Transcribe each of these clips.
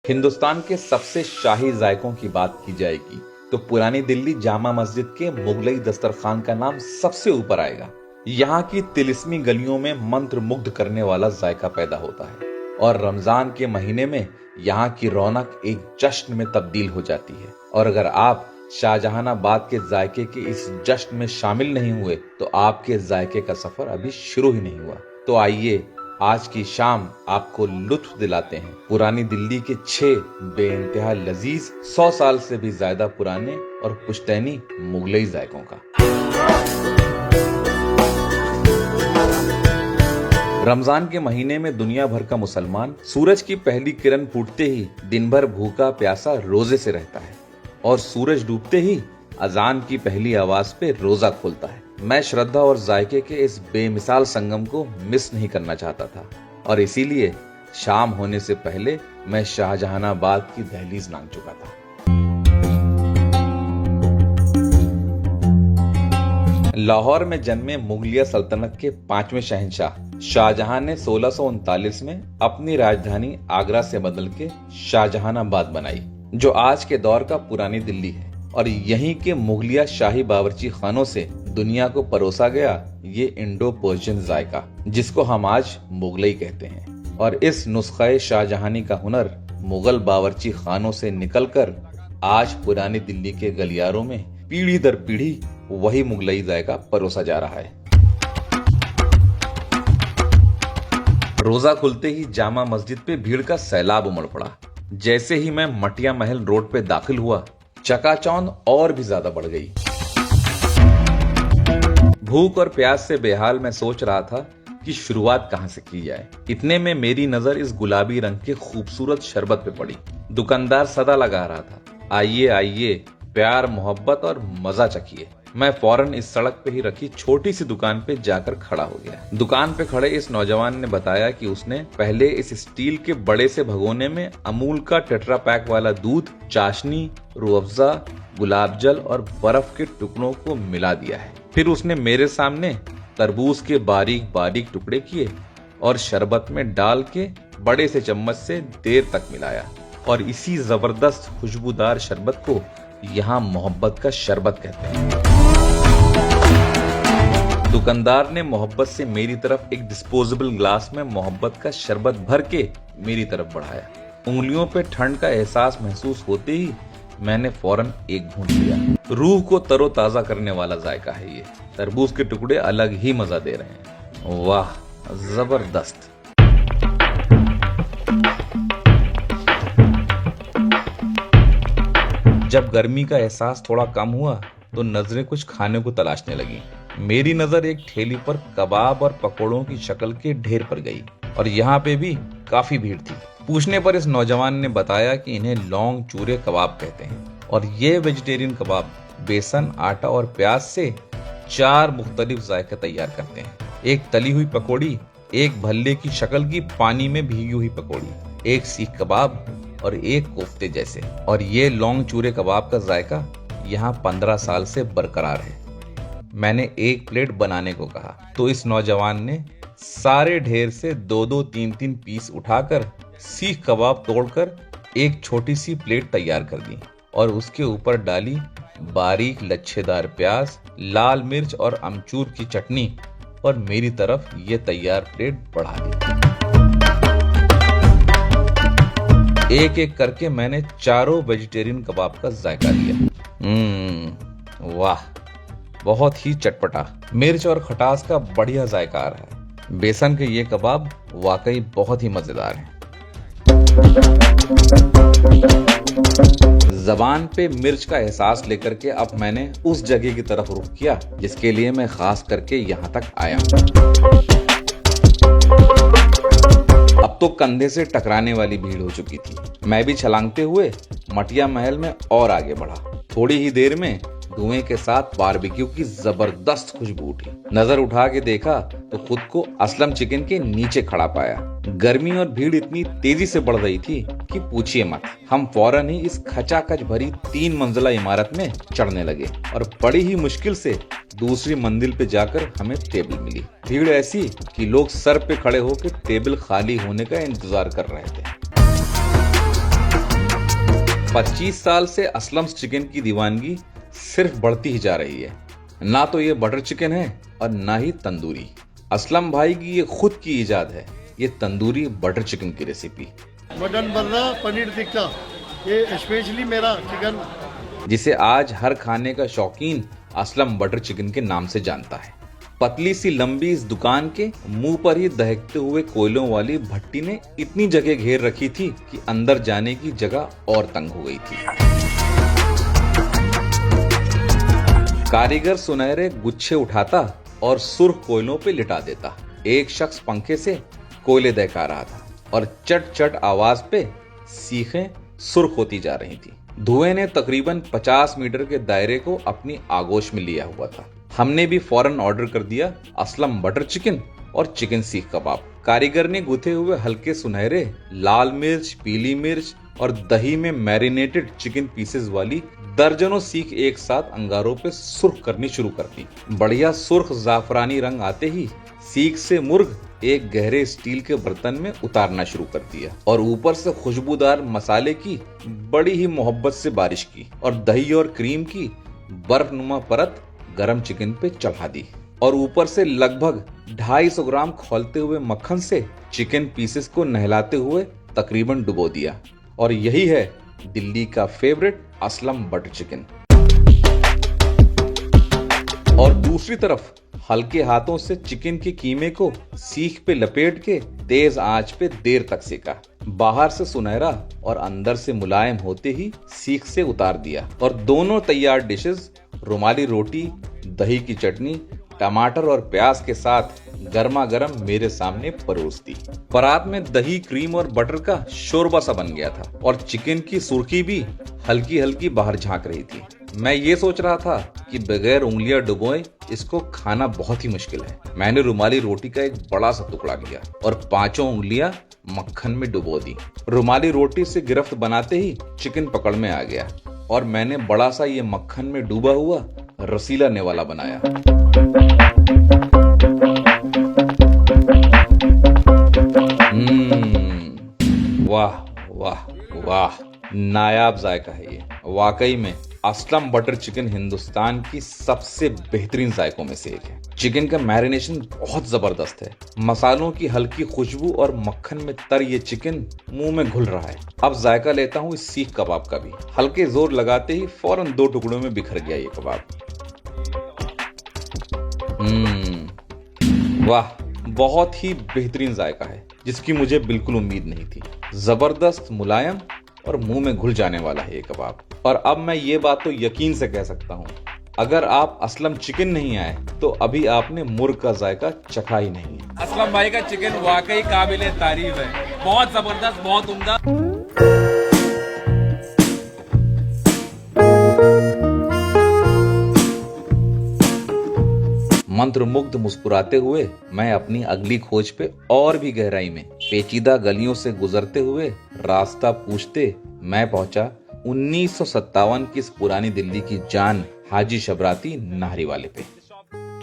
हिंदुस्तान के सबसे शाही जायकों की बात की जाएगी तो पुरानी दिल्ली जामा मस्जिद के मुगलई दस्तरखान का नाम सबसे ऊपर आएगा। यहाँ की तिलिस्मी गलियों में मंत्र मुग्ध करने वाला जायका पैदा होता है और रमजान के महीने में यहाँ की रौनक एक जश्न में तब्दील हो जाती है। और अगर आप शाहजहानाबाद के जायके के इस जश्न में शामिल नहीं हुए तो आपके जायके का सफर अभी शुरू ही नहीं हुआ। तो आइए आज की शाम आपको लुत्फ दिलाते हैं पुरानी दिल्ली के 6 बेइंतहा लजीज 100 साल से भी ज्यादा पुराने और पुश्तैनी मुगलई जायकों का। रमजान के महीने में दुनिया भर का मुसलमान सूरज की पहली किरण फूटते ही दिन भर भूखा प्यासा रोजे से रहता है और सूरज डूबते ही अजान की पहली आवाज पे रोजा खोलता है। मैं श्रद्धा और जायके के इस बेमिसाल संगम को मिस नहीं करना चाहता था और इसीलिए शाम होने से पहले मैं शाहजहानाबाद की दहलीज लांघ चुका था। लाहौर में जन्मे मुगलिया सल्तनत के 5वें शहंशाह शाहजहां ने 1639 में अपनी राजधानी आगरा से बदल के शाहजहानाबाद बनाई, जो आज के दौर का पुरानी दिल्ली है। और यहीं के मुगलिया शाही बावर्ची खानों से दुनिया को परोसा गया ये इंडो पर्शियन जायका, जिसको हम आज मुगलई कहते हैं। और इस नुस्खे शाहजहानी का हुनर मुगल बावर्ची खानों से निकलकर आज पुरानी दिल्ली के गलियारों में पीढ़ी दर पीढ़ी वही मुगलई जायका परोसा जा रहा है। रोजा खुलते ही जामा मस्जिद पे भीड़ का सैलाब उमड़ पड़ा। जैसे ही मैं मटिया महल रोड पे दाखिल हुआ, चकाचौंध और भी ज्यादा बढ़ गई। भूख और प्यास से बेहाल मैं सोच रहा था कि शुरुआत कहां से की जाए। इतने में मेरी नजर इस गुलाबी रंग के खूबसूरत शरबत पे पड़ी। दुकानदार सदा लगा रहा था, आइए आइए, प्यार मोहब्बत और मजा चखिए। मैं फौरन इस सड़क पे ही रखी छोटी सी दुकान पे जाकर खड़ा हो गया। दुकान पे खड़े इस नौजवान ने बताया कि उसने पहले इस स्टील के बड़े से भगोने में अमूल का टेट्रा पैक वाला दूध, चाशनी, रूह अफ़ज़ा, गुलाब जल और बर्फ के टुकड़ों को मिला दिया है। फिर उसने मेरे सामने तरबूज के बारीक बारीक टुकड़े किए और शरबत में डाल के बड़े से चम्मच से देर तक मिलाया। और इसी जबरदस्त खुशबूदार शरबत को यहाँ मोहब्बत का शरबत कहते हैं। दुकानदार ने मोहब्बत से मेरी तरफ एक डिस्पोजेबल ग्लास में मोहब्बत का शरबत भर के मेरी तरफ बढ़ाया। उंगलियों पे ठंड का एहसास महसूस होते ही मैंने फौरन एक घूंट लिया। रूह को तरोताजा करने वाला जायका है ये। तरबूज के टुकड़े अलग ही मजा दे रहे हैं। वाह, जबरदस्त। जब गर्मी का एहसास थोड़ा कम हुआ तो नजरें कुछ खाने को तलाशने लगी। मेरी नजर एक ठेली पर कबाब और पकोड़ों की शक्ल के ढेर पर गई और यहाँ पे भी काफी भीड़ थी। पूछने पर इस नौजवान ने बताया कि इन्हें लौंग चूरे कबाब कहते हैं और ये वेजिटेरियन कबाब बेसन, आटा और प्याज से 4 मुख्तलिफ जायके तैयार करते हैं। एक तली हुई पकौड़ी, एक भल्ले की शक्ल की पानी में भीगी हुई पकौड़ी, एक सीख कबाब और एक कोफ्ते जैसे। और ये लौंग चूरे कबाब का जायका यहाँ 15 साल से बरकरार है। मैंने एक प्लेट बनाने को कहा तो इस नौजवान ने सारे ढेर से 2-2, 3-3 पीस उठाकर सीख कबाब तोड़कर एक छोटी सी प्लेट तैयार कर दी और उसके ऊपर डाली बारीक लच्छेदार प्याज, लाल मिर्च और अमचूर की चटनी और मेरी तरफ ये तैयार प्लेट बढ़ा दी। एक एक करके मैंने 4 वेजिटेरियन कबाब का जायका लिया। वाह, बहुत ही चटपटा, मिर्च और खटास का बढ़िया जायका आ रहा है। बेसन के ये कबाब वाकई बहुत ही मजेदार हैं। जबान पे मिर्च का एहसास लेकर के अब मैंने उस जगह की तरफ रुख किया जिसके लिए मैं खास करके यहाँ तक आया। अब तो कंधे से टकराने वाली भीड़ हो चुकी थी। मैं भी छलांगते हुए मटिया महल में और आगे बढ़ा। थोड़ी ही देर में धुएं के साथ बारबेक्यू की जबरदस्त खुशबू उठी। नजर उठा के देखा तो खुद को असलम चिकन के नीचे खड़ा पाया। गर्मी और भीड़ इतनी तेजी से बढ़ रही थी कि पूछिए मत। हम फौरन ही इस खचाखच भरी 3 मंजिला इमारत में चढ़ने लगे और बड़ी ही मुश्किल से दूसरी मंजिल पे जाकर हमें टेबल मिली। भीड़ ऐसी कि लोग सर पे खड़े होकर टेबल खाली होने का इंतजार कर रहे थे। 25 साल से असलम चिकन की दीवानगी सिर्फ बढ़ती ही जा रही है। ना तो ये बटर चिकन है और ना ही तंदूरी। असलम भाई की ये खुद की इजाद है, ये तंदूरी बटर चिकन की रेसिपी। मटन बर्रा, पनीर टिक्का, ये स्पेशली मेरा चिकन, जिसे आज हर खाने का शौकीन असलम बटर चिकन के नाम से जानता है। पतली सी लंबी इस दुकान के मुंह पर ही दहकते हुए कोयलों वाली भट्टी ने इतनी जगह घेर रखी थी कि अंदर जाने की जगह और तंग हो गई थी। कारीगर सुनहरे गुच्छे उठाता और सुर्ख कोयलों पे लिटा देता। एक शख्स पंखे से कोयले दहका रहा था और चट चट आवाज पे सीखें सुर्ख होती जा रही थी। धुएं ने तकरीबन 50 मीटर के दायरे को अपनी आगोश में लिया हुआ था। हमने भी फौरन ऑर्डर कर दिया असलम बटर चिकन और चिकन सीख कबाब। कारीगर ने गुथे हुए हल्के सुनहरे लाल मिर्च, पीली मिर्च और दही में मैरिनेटेड चिकन पीसेस वाली दर्जनों सीख एक साथ अंगारों पे सुर्ख करनी शुरू कर दी। बढ़िया सुर्ख जाफरानी रंग आते ही सीख से मुर्ग एक गहरे स्टील के बर्तन में उतारना शुरू कर दिया और ऊपर से खुशबूदार मसाले की बड़ी ही मोहब्बत से बारिश की और दही और क्रीम की बर्फनुमा परत गरम चिकन पे चढ़ा दी और ऊपर से लगभग 250 ग्राम खौलते हुए मक्खन से चिकन पीसेस को नहलाते हुए तकरीबन डुबो दिया। और यही है दिल्ली का फेवरेट असलम बटर चिकन। और दूसरी तरफ हल्के हाथों से चिकन के कीमे को सीख पे लपेट के तेज आंच पे देर तक सेका। बाहर से सुनहरा और अंदर से मुलायम होते ही सीख से उतार दिया और दोनों तैयार डिशेस रुमाली रोटी, दही की चटनी, टमाटर और प्याज के साथ गर्मा गर्म मेरे सामने परोस दी। परात में दही, क्रीम और बटर का शोरबा सा बन गया था और चिकन की सुर्खी भी हल्की हल्की बाहर झांक रही थी। मैं ये सोच रहा था कि बगैर उंगलियां डुबोए इसको खाना बहुत ही मुश्किल है। मैंने रुमाली रोटी का एक बड़ा सा टुकड़ा लिया और 5 उंगलियां मक्खन में डुबो दी। रुमाली रोटी से गिरफ्त बनाते ही चिकन पकड़ में आ गया और मैंने बड़ा सा ये मक्खन में डूबा हुआ रसीला नेवाला बनाया। वाह वाह वाह, नायाब जायका है ये। वाकई में असलम बटर चिकन हिंदुस्तान की सबसे बेहतरीन जायकों में से एक है। चिकन का मैरिनेशन बहुत जबरदस्त है। मसालों की हल्की खुशबू और मक्खन में तर ये चिकन मुंह में घुल रहा है। अब जायका लेता हूँ इस सीख कबाब का भी। हल्के जोर लगाते ही फौरन 2 टुकड़ों में बिखर गया ये कबाब। वाह, बहुत ही बेहतरीन जायका है जिसकी मुझे बिल्कुल उम्मीद नहीं थी। जबरदस्त, मुलायम और मुंह में घुल जाने वाला है ये कबाब। और अब मैं ये बात तो यकीन से कह सकता हूँ, अगर आप असलम चिकन नहीं आए तो अभी आपने मुर्ग का जायका चखा ही नहीं है। असलम भाई का चिकन वाकई काबिले तारीफ है, बहुत जबरदस्त, बहुत उम्दा। मंत्रमुग्ध मुस्कुराते हुए मैं अपनी अगली खोज पे और भी गहराई में पेचीदा गलियों से गुजरते हुए रास्ता पूछते मैं पहुंचा 1957 की इस पुरानी दिल्ली की जान हाजी शबराती नाहरी वाले पे।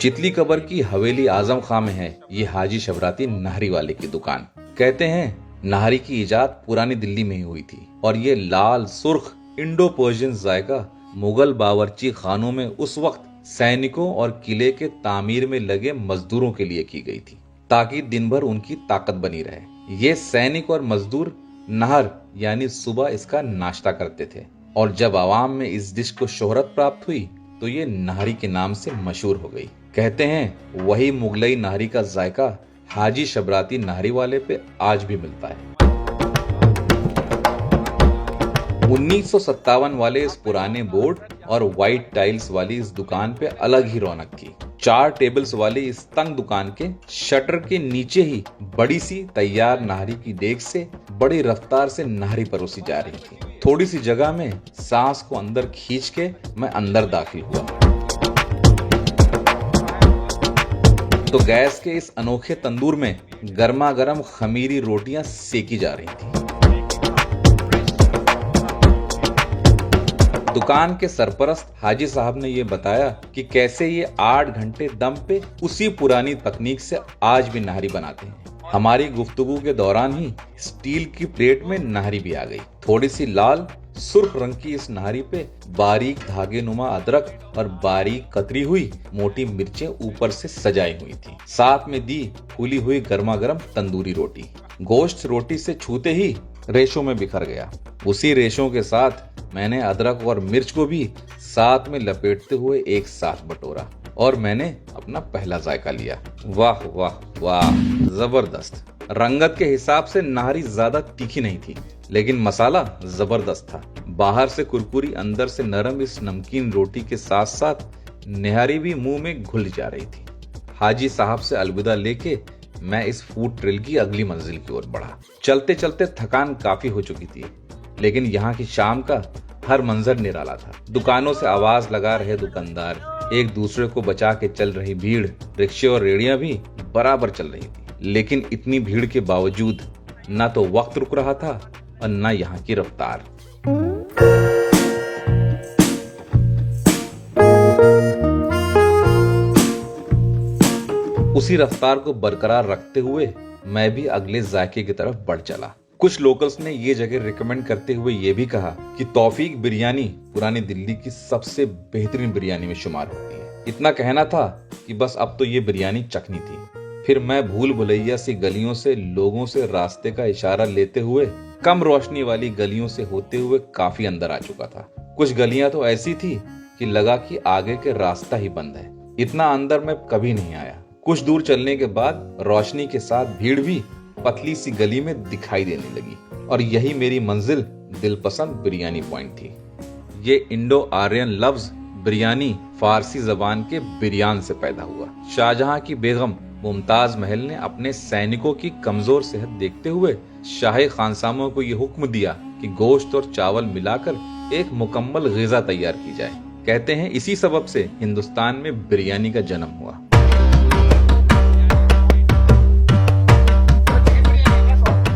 चितली कबर की हवेली आजम खां में है ये हाजी शबराती नाहरी वाले की दुकान। कहते हैं नाहरी की इजाद पुरानी दिल्ली में ही हुई थी और ये लाल सुर्ख इंडो पर्शियन जायका मुगल बावर्ची खानों में उस वक्त सैनिकों और किले के तामीर में लगे मजदूरों के लिए की गई थी ताकि दिन भर उनकी ताकत बनी रहे। ये सैनिक और मजदूर नहर यानी सुबह इसका नाश्ता करते थे और जब आवाम में इस डिश को शोहरत प्राप्त हुई तो ये नाहरी के नाम से मशहूर हो गई। कहते हैं वही मुगलई नाहरी का जायका हाजी शबराती नाहरी वाले पे आज भी मिलता है। 1957 वाले इस पुराने बोर्ड और व्हाइट टाइल्स वाली इस दुकान पे अलग ही रौनक थी। 4 टेबल्स वाली इस तंग दुकान के शटर के नीचे ही बड़ी सी तैयार नाहरी की देग से बड़ी रफ्तार से नाहरी परोसी जा रही थी। थोड़ी सी जगह में सांस को अंदर खींच के मैं अंदर दाखिल हुआ तो गैस के इस अनोखे तंदूर में गर्मा गर्म खमीरी रोटियां सेकी जा रही थी। दुकान के सरपरस्त हाजी साहब ने ये बताया कि कैसे ये 8 घंटे दम पे उसी पुरानी तकनीक से आज भी नाहरी बनाते हैं। हमारी गुफ्तगू के दौरान ही स्टील की प्लेट में नाहरी भी आ गई। थोड़ी सी लाल सुर्ख रंग की इस नहारी पे बारीक धागे नुमा अदरक और बारीक कतरी हुई मोटी मिर्चें ऊपर से सजाई हुई थी। साथ में दी फूली हुई गर्मा गर्म तंदूरी रोटी। गोश्त रोटी से छूते ही रेशों में बिखर गया। उसी रेशों के साथ मैंने अदरक और मिर्च को भी साथ में लपेटते हुए एक साथ बटोरा और मैंने अपना पहला जायका लिया। वाह वाह वाह, जबरदस्त। रंगत के हिसाब से नाहरी ज्यादा तीखी नहीं थी, लेकिन मसाला जबरदस्त था। बाहर से कुरकुरी, अंदर से नरम इस नमकीन रोटी के साथ साथ निहारी भी मुंह में घुल जा रही थी। हाजी साहब से अलविदा लेके मैं इस फूड ट्रेल की अगली मंजिल की ओर बढ़ा। चलते चलते थकान काफी हो चुकी थी, लेकिन यहाँ की शाम का हर मंजर निराला था। दुकानों से आवाज लगा रहे दुकानदार, एक दूसरे को बचा के चल रही भीड़, रिक्शे और रेड़ियां भी बराबर चल रही थी। लेकिन इतनी भीड़ के बावजूद ना तो वक्त रुक रहा था और ना यहाँ की रफ्तार। उसी रफ्तार को बरकरार रखते हुए मैं भी अगले जायके की तरफ बढ़ चला। कुछ लोकल्स ने ये जगह रिकमेंड करते हुए ये भी कहा कि तौफीक बिरयानी पुरानी दिल्ली की सबसे बेहतरीन बिरयानी में शुमार होती है। इतना कहना था कि बस अब तो ये बिरयानी चखनी थी। फिर मैं भूल भुलैया सी गलियों से लोगों से रास्ते का इशारा लेते हुए कम रोशनी वाली गलियों से होते हुए काफी अंदर आ चुका था। कुछ गलियां तो ऐसी थी कि लगा कि आगे के रास्ता ही बंद है। इतना अंदर मैं कभी नहीं आया। कुछ दूर चलने के बाद रोशनी के साथ भीड़ भी पतली सी गली में दिखाई देने लगी और यही मेरी मंजिल दिलपसंद बिरयानी पॉइंट थी। ये इंडो आर्यन लफ्ज बिरयानी फारसी जबान के बिरयान से पैदा हुआ। शाहजहां की बेगम मुमताज महल ने अपने सैनिकों की कमजोर सेहत देखते हुए शाही खानसामों को ये हुक्म दिया कि गोश्त और चावल मिलाकर एक मुकम्मल ग़िज़ा तैयार की जाए। कहते हैं इसी सबब से हिंदुस्तान में बिरयानी का जन्म हुआ।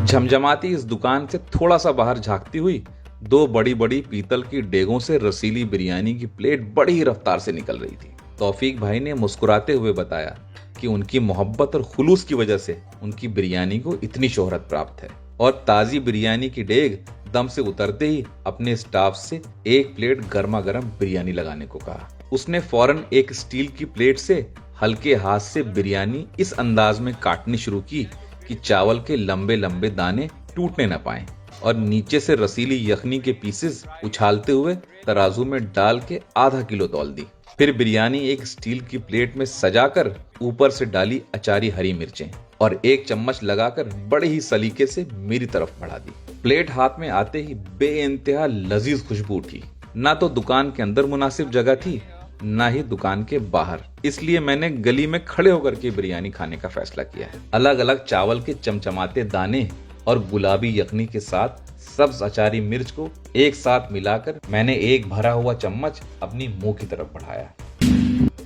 झमझमाती इस दुकान से थोड़ा सा बाहर झांकती हुई दो बड़ी बड़ी पीतल की डेगों से रसीली बिरयानी की प्लेट बड़ी ही रफ्तार से निकल रही थी। तौफीक भाई ने मुस्कुराते हुए बताया कि उनकी मोहब्बत और खुलूस की वजह से उनकी बिरयानी को इतनी शोहरत प्राप्त है और ताजी बिरयानी की डेग दम से उतरते ही अपने स्टाफ से एक प्लेट गर्मा गर्म बिरयानी लगाने को कहा। उसने फौरन एक स्टील की प्लेट से हल्के हाथ से बिरयानी इस अंदाज में काटनी शुरू की कि चावल के लंबे लंबे दाने टूटने न पाएं और नीचे से रसीली यखनी के पीसेस उछालते हुए तराजू में डाल के आधा किलो तौल दी। फिर बिरयानी एक स्टील की प्लेट में सजाकर ऊपर से डाली अचारी हरी मिर्चें और एक चम्मच लगाकर बड़े ही सलीके से मेरी तरफ बढ़ा दी। प्लेट हाथ में आते ही बेइंतहा लजीज खुशबू उठी। ना तो दुकान के अंदर मुनासिब जगह थी, ना ही दुकान के बाहर, इसलिए मैंने गली में खड़े होकर के बिरयानी खाने का फैसला किया है। अलग अलग चावल के चमचमाते दाने और गुलाबी यखनी के साथ सब्ज अचारी मिर्च को एक साथ मिलाकर मैंने एक भरा हुआ चम्मच अपनी मुंह की तरफ बढ़ाया।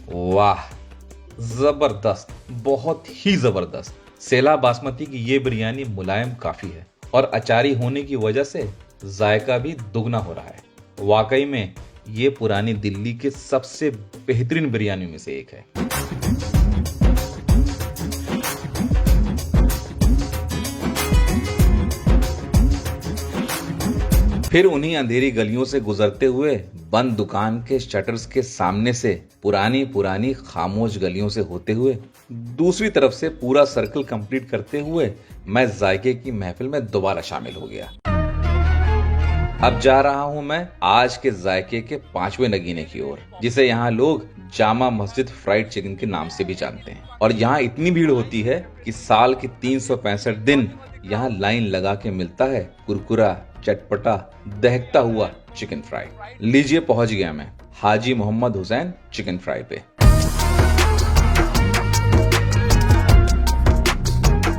वाह, जबरदस्त, बहुत ही जबरदस्त। सेला बासमती की ये बिरयानी मुलायम काफी है और अचारी होने की वजह से जायका भी दुगना हो रहा है। वाकई में ये पुरानी दिल्ली के सबसे बेहतरीन बिरयानी में से एक है। फिर उन्हीं अंधेरी गलियों से गुजरते हुए बंद दुकान के शटर्स के सामने से पुरानी पुरानी खामोश गलियों से होते हुए दूसरी तरफ से पूरा सर्कल कंप्लीट करते हुए मैं जायके की महफिल में दोबारा शामिल हो गया। अब जा रहा हूं मैं आज के जायके के 5वें नगीने की ओर, जिसे यहाँ लोग जामा मस्जिद फ्राइड चिकन के नाम से भी जानते हैं। और यहाँ इतनी भीड़ होती है कि साल के 365 दिन यहाँ लाइन लगा के मिलता है कुरकुरा, चटपटा, दहकता हुआ चिकन फ्राई। लीजिए, पहुंच गया मैं हाजी मोहम्मद हुसैन चिकन फ्राई पे।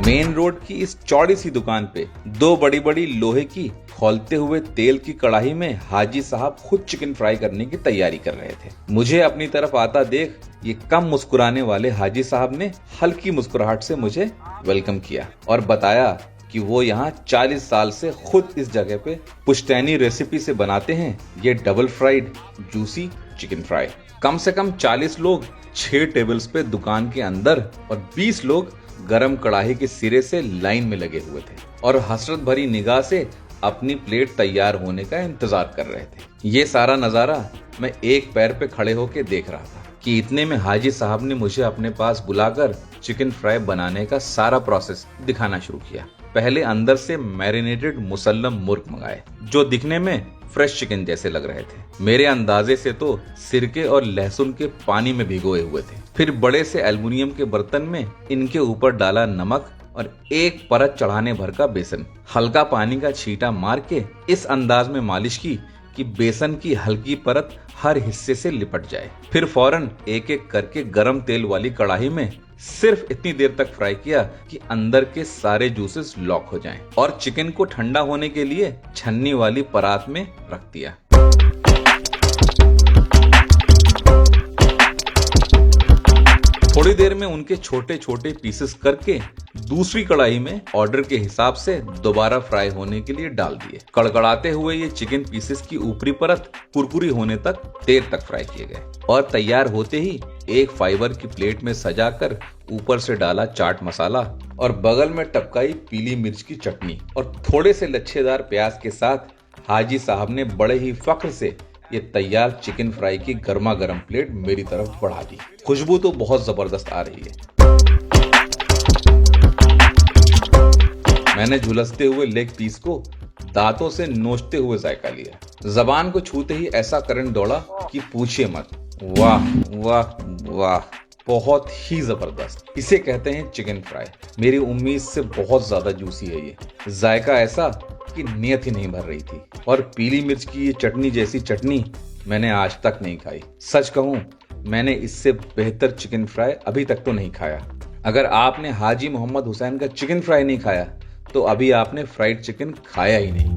मेन रोड की इस चौड़ी सी दुकान पे दो बड़ी बड़ी लोहे की खौलते हुए तेल की कढ़ाई में हाजी साहब खुद चिकन फ्राई करने की तैयारी कर रहे थे। मुझे अपनी तरफ आता देख ये कम मुस्कुराने वाले हाजी साहब ने हल्की मुस्कुराहट से मुझे वेलकम किया और बताया कि वो यहाँ 40 साल से खुद इस जगह पे पुश्तैनी रेसिपी से बनाते हैं ये double fried juicy chicken fry. कम से कम 40 लोग 6 टेबल्स पे दुकान के अंदर और 20 लोग गरम कढ़ाई के सिरे से लाइन में लगे हुए थे और हसरत भरी निगाह से अपनी प्लेट तैयार होने का इंतजार कर रहे थे। ये सारा नजारा मैं एक पैर पे खड़े होके देख रहा था कि इतने में हाजी साहब ने मुझे अपने पास बुलाकर चिकन फ्राई बनाने का सारा प्रोसेस दिखाना शुरू किया। पहले अंदर से मैरिनेटेड मुसल्लम मुर्ग मंगाए जो दिखने में फ्रेश चिकन जैसे लग रहे थे। मेरे अंदाजे से तो सिरके और लहसुन के पानी में भिगोए हुए थे। फिर बड़े से एल्युमिनियम के बर्तन में इनके ऊपर डाला नमक और एक परत चढ़ाने भर का बेसन। हल्का पानी का छींटा मार के इस अंदाज में मालिश की कि बेसन की हल्की परत हर हिस्से से लिपट जाए। फिर फौरन एक एक करके गरम तेल वाली कढ़ाई में सिर्फ इतनी देर तक फ्राई किया कि अंदर के सारे जूसेस लॉक हो जाएं और चिकन को ठंडा होने के लिए छन्नी वाली परात में रख दिया। थोड़ी देर में उनके छोटे छोटे पीसेस करके दूसरी कढ़ाई में ऑर्डर के हिसाब से दोबारा फ्राई होने के लिए डाल दिए। कड़कड़ाते हुए ये चिकन पीसेस की ऊपरी परत कुरकुरी होने तक देर तक फ्राई किए गए और तैयार होते ही एक फाइबर की प्लेट में सजाकर ऊपर से डाला चाट मसाला और बगल में टपकाई पीली मिर्च की चटनी और थोड़े से लच्छेदार प्याज के साथ हाजी साहब ने बड़े ही फख्र से ये तैयार चिकन फ्राई की गर्मा गर्म प्लेट मेरी तरफ बढ़ा दी। खुशबू तो बहुत जबरदस्त आ रही है। मैंने झुलसते हुए लेग पीस को दांतों से नोचते हुए जायका लिया। जबान को छूते ही ऐसा करंट दौड़ा कि पूछिए मत। वाह वाह वाह, बहुत ही जबरदस्त। इसे कहते हैं चिकन फ्राई। मेरी उम्मीद से बहुत ज्यादा जूसी है ये। जायका ऐसा कि नियत ही नहीं भर रही थी। और पीली मिर्च की ये चटनी जैसी चटनी मैंने आज तक नहीं खाई। सच कहूं, मैंने इससे बेहतर चिकन फ्राई अभी तक तो नहीं खाया। अगर आपने हाजी मोहम्मद हुसैन का चिकन फ्राई नहीं खाया तो अभी आपने फ्राइड चिकन खाया ही नहीं।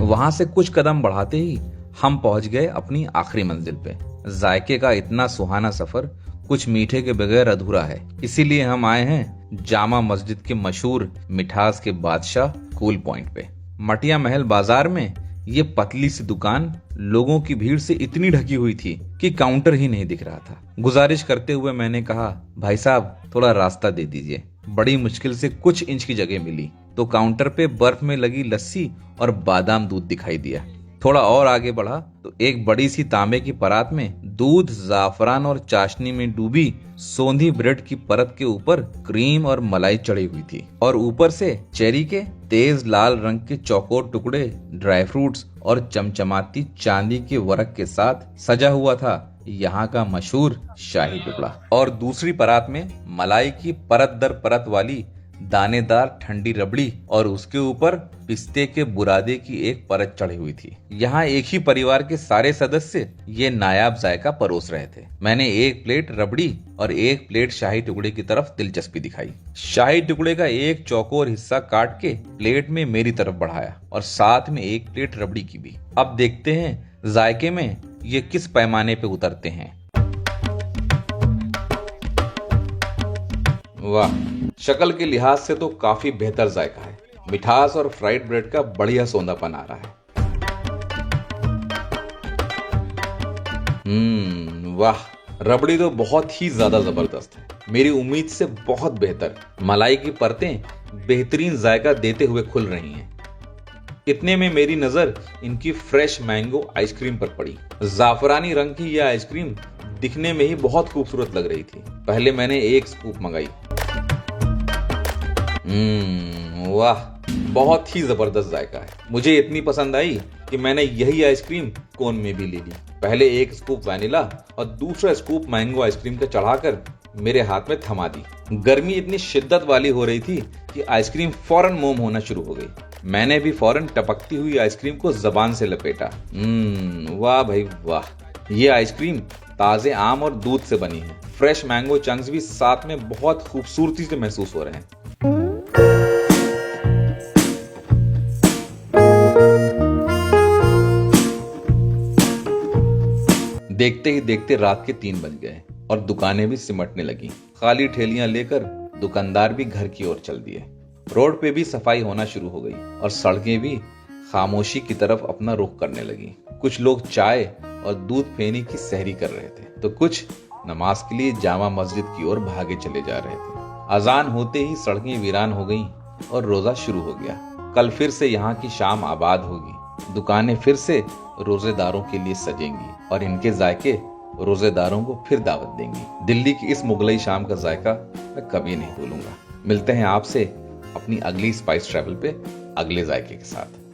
वहां से कुछ कदम बढ़ाते ही हम पहुंच गए अपनी आखिरी मंजिल पे। जायके का इतना सुहाना सफर कुछ मीठे के बगैर अधूरा है। इसीलिए हम आए हैं जामा मस्जिद के मशहूर मिठास के बादशाह कूल पॉइंट पे। मटिया महल बाजार में ये पतली सी दुकान लोगों की भीड़ से इतनी ढकी हुई थी कि काउंटर ही नहीं दिख रहा था। गुजारिश करते हुए मैंने कहा, भाई साहब थोड़ा रास्ता दे दीजिए। बड़ी मुश्किल से कुछ इंच की जगह मिली तो काउंटर पे बर्फ में लगी लस्सी और बादाम दूध दिखाई दिया। थोड़ा और आगे बढ़ा तो एक बड़ी सी तांबे की परात में दूध, जाफरान और चाशनी में डूबी सोंधी ब्रेड की परत के ऊपर क्रीम और मलाई चढ़ी हुई थी और ऊपर से चेरी के तेज लाल रंग के चौकोर टुकड़े, ड्राई फ्रूट्स और चमचमाती चांदी के वर्क के साथ सजा हुआ था यहाँ का मशहूर शाही टुकड़ा। और दूसरी परात में मलाई की परत दर परत वाली दानेदार ठंडी रबड़ी और उसके ऊपर पिस्ते के बुरादे की एक परत चढ़ी हुई थी। यहाँ एक ही परिवार के सारे सदस्य ये नायाब जायका परोस रहे थे। मैंने एक प्लेट रबड़ी और एक प्लेट शाही टुकड़े की तरफ दिलचस्पी दिखाई। शाही टुकड़े का एक चौकोर हिस्सा काट के प्लेट में मेरी तरफ बढ़ाया और साथ में एक प्लेट रबड़ी की भी। अब देखते हैं जायके में ये किस पैमाने पे उतरते हैं। वाह, शक्ल के लिहाज से तो काफी बेहतर जायका है। मिठास और फ्राइड ब्रेड का बढ़िया सौंधापन आ रहा है। वाह, रबड़ी तो बहुत ही ज्यादा जबरदस्त है। मेरी उम्मीद से बहुत बेहतर। मलाई की परतें बेहतरीन जायका देते हुए खुल रही हैं। इतने में मेरी नजर इनकी फ्रेश मैंगो आइसक्रीम पर पड़ी। जाफरानी रंग की यह आइसक्रीम दिखने में ही बहुत खूबसूरत लग रही थी। पहले मैंने एक स्कूप मंगाई। वाह, बहुत ही जबरदस्त जायका है। मुझे इतनी पसंद आई कि मैंने यही आइसक्रीम कोन में भी ले ली। पहले एक स्कूप वैनिला और दूसरा स्कूप मैंगो आइसक्रीम का चढ़ाकर मेरे हाथ में थमा दी। गर्मी इतनी शिद्दत वाली हो रही थी कि आइसक्रीम फौरन मोम होना शुरू हो गई। मैंने भी फौरन टपकती हुई आइसक्रीम को जबान से लपेटा। वाह भाई वाह, ये आइसक्रीम ताजे आम और दूध से बनी है। फ्रेश मैंगो चंक्स भी साथ में बहुत खूबसूरती से महसूस हो रहे हैं। देखते ही देखते रात के 3 बज गए और दुकानें भी सिमटने लगी। खाली ठेलियां लेकर दुकानदार भी घर की ओर चल दिए। रोड पे भी सफाई होना शुरू हो गई और सड़कें भी खामोशी की तरफ अपना रुख करने लगी। कुछ लोग चाय और दूध फेनी की सहरी कर रहे थे तो कुछ नमाज के लिए जामा मस्जिद की ओर भागे चले जा रहे थे। अजान होते ही सड़कें वीरान हो गईं और रोजा शुरू हो गया। कल फिर से यहाँ की शाम आबाद होगी। दुकानें फिर से रोजेदारों के लिए सजेंगी और इनके जायके रोजेदारों को फिर दावत देंगी। दिल्ली की इस मुगलई शाम का जायका मैं कभी नहीं भूलूंगा। मिलते हैं आपसे अपनी अगली स्पाइस ट्रैवल पे अगले जायके के साथ।